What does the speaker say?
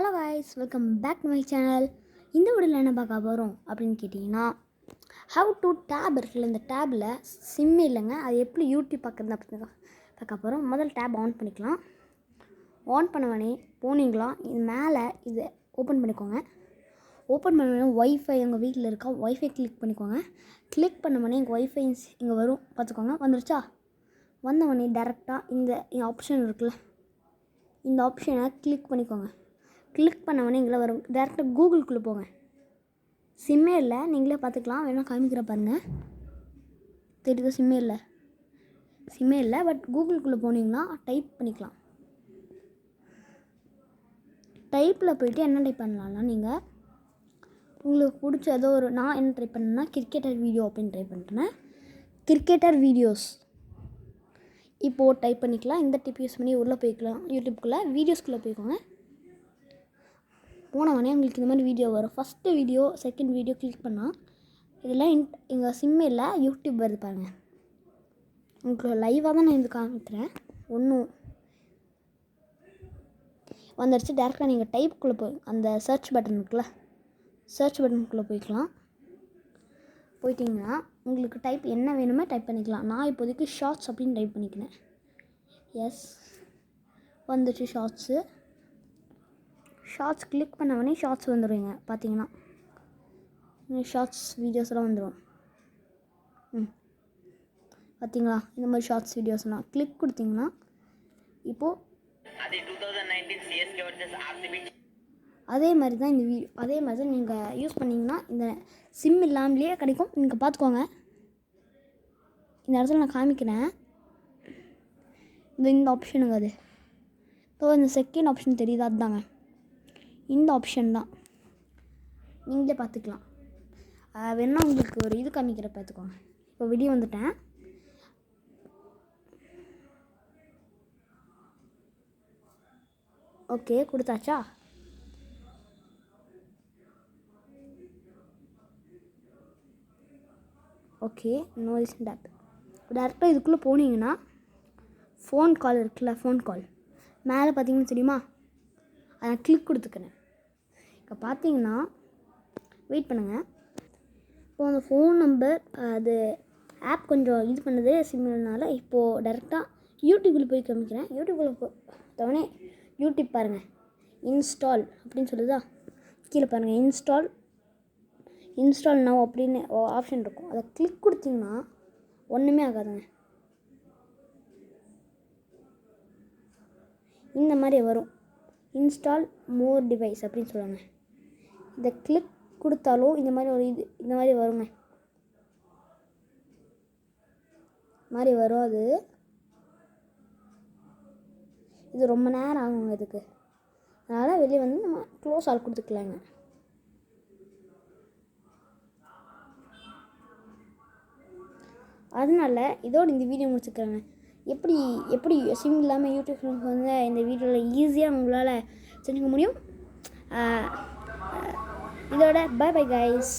Hello guys, welcome back to my channel. இந்த வீடியோவில் என்ன பார்க்க போகிறோம் அப்படின்னு கேட்டிங்கன்னா, ஹவ் டு டேப் இருக்குல்ல, இந்த டேப்பில் சிம் இல்லைங்க, அது எப்படி யூடியூப் பார்க்குறது அப்படின்னு பார்க்க போகிறோம். முதல் டேப் ஆன் பண்ணிக்கலாம். ஆன் பண்ணவனே போனீங்களா, இது மேலே இதை ஓப்பன் பண்ணிக்கோங்க. ஓப்பன் பண்ண ஒய்ஃபை எங்கள் வீட்டில் இருக்கா, ஒய்ஃபை கிளிக் பண்ணிக்கோங்க. கிளிக் பண்ணவனே எங்கள் ஒய்ஃபை இங்கே வரும், பார்த்துக்கோங்க. வந்துருச்சா? வந்தவொடனே டேரெக்டாக இந்த ஆப்ஷன் இருக்குல்ல, இந்த ஆப்ஷனை கிளிக் பண்ணிக்கோங்க. கிளிக் பண்ணவொடனே எங்களை வரும். டேரெக்டாக கூகுளுக்குள்ளே போங்க. சிம்மே இல்லை, நீங்களே பார்த்துக்கலாம். வேணால் காமிக்கிற பாருங்கள். தெரியுதா? சிம்மே இல்லை. பட் கூகுளுக்குள்ளே போனீங்கன்னா டைப் பண்ணிக்கலாம். டைப்பில் போய்ட்டு என்ன டைப் பண்ணலாம்னா, நீங்கள் உங்களுக்கு பிடிச்ச ஏதோ ஒரு, நான் என்ன ட்ரை பண்ணேன்னா கிரிக்கெட்டர் வீடியோ அப்படின்னு ட்ரை பண்ணுறேன். கிரிக்கெட்டர் வீடியோஸ் இப்போது டைப் பண்ணிக்கலாம். இந்த டிப் யூஸ் பண்ணி உள்ளே போய்க்கலாம். யூடியூப்குள்ளே வீடியோஸ்குள்ளே போய்க்கோங்க. போனவொடனே உங்களுக்கு இந்த மாதிரி வீடியோ வரும். First video, second video click பண்ணால் இதில் எங்கள் சிம்மே இல்லை, யூடியூப் வருது பாருங்கள். உங்களுக்கு லைவாக தான் நான் இது காமிக்கிறேன். ஒன்றும் வந்துடுச்சு. டேரெக்டாக நீங்கள் டைப்புக்குள்ளே போய் அந்த சர்ச் பட்டன் இருக்குல்ல, சர்ச் பட்டனுக்குள்ளே போய்க்கலாம். போயிட்டிங்கன்னா உங்களுக்கு டைப் என்ன வேணுமோ டைப் பண்ணிக்கலாம். நான் இப்போதைக்கு ஷார்ட்ஸ் அப்படின்னு டைப் பண்ணிக்கிறேன். எஸ், வந்துச்சு ஷார்ட்ஸு. ஷார்ட்ஸ் கிளிக் பண்ணவொடனே ஷார்ட்ஸ் வந்துடுவீங்க. பார்த்தீங்கன்னா ஷார்ட்ஸ் வீடியோஸ்லாம் வந்துடும். பார்த்தீங்களா? இந்த மாதிரி ஷார்ட்ஸ் வீடியோஸ்லாம் கிளிக் கொடுத்தீங்கன்னா இப்போது அதே மாதிரி தான் இந்த வீடியோ, அதே மாதிரி தான் நீங்கள் யூஸ் பண்ணிங்கன்னா இந்த சிம் இல்லாமலேயே கிடைக்கும். நீங்கள் பார்த்துக்கோங்க. இந்த இடத்துல நான் காமிக்கிறேன். இந்த ஆப்ஷனுங்க அது. ஸோ இந்த செகண்ட் ஆப்ஷன் தெரியுது, அதுதாங்க இந்த ஆப்ஷன் தான். நீங்களே பார்த்துக்கலாம். வேணால் உங்களுக்கு ஒரு இது காமிக்கிற பார்த்துக்கோங்க. இப்போ வீடியோ வந்துட்டேன். ஓகே, கொடுத்தாச்சா? Okay, no recent app. டேரெக்டாக இதுக்குள்ளே போனீங்கன்னா ஃபோன் கால் இருக்குல்ல, ஃபோன் கால் மேலே பார்த்தீங்கன்னா தெரியுமா, அதை கிளிக் கொடுத்துக்கிறேன். இப்போ பார்த்தீங்கன்னா வெயிட் பண்ணுங்கள். இப்போது அந்த ஃபோன் நம்பர் அது ஆப் கொஞ்சம் இது பண்ணுது சிம்னால. இப்போது டேரெக்டாக யூடியூப்பில் போய் காமிக்கிறேன். யூடியூப்பில் போனே யூடியூப் பாருங்கள், இன்ஸ்டால் அப்படின்னு சொல்லுதா, கீழே பாருங்கள் இன்ஸ்டால் நவ் அப்படின்னு ஆப்ஷன் இருக்கும். அதை கிளிக் கொடுத்தீங்கன்னா ஒன்றுமே ஆகாதுங்க. இந்த மாதிரி வரும், இன்ஸ்டால் மோர் டிவைஸ் அப்படின்னு சொல்லுவாங்க. இதை கிளிக் கொடுத்தாலும் இந்த மாதிரி ஒரு இந்த மாதிரி வருங்க. மாதிரி வரும். இது ரொம்ப நேரம் ஆகுங்க இதுக்கு. அதனால் வெளியே வந்து நம்ம க்ளோஸ் ஆல் கொடுத்துக்கலாங்க. அதனால இதோடு இந்த வீடியோ முடிச்சுக்கிறாங்க. எப்படி சிம் இல்லாமல் யூடியூப் வந்து இந்த வீடியோவில் ஈஸியாக உங்களால் செஞ்சுக்க முடியும். இதோட பை கைஸ்.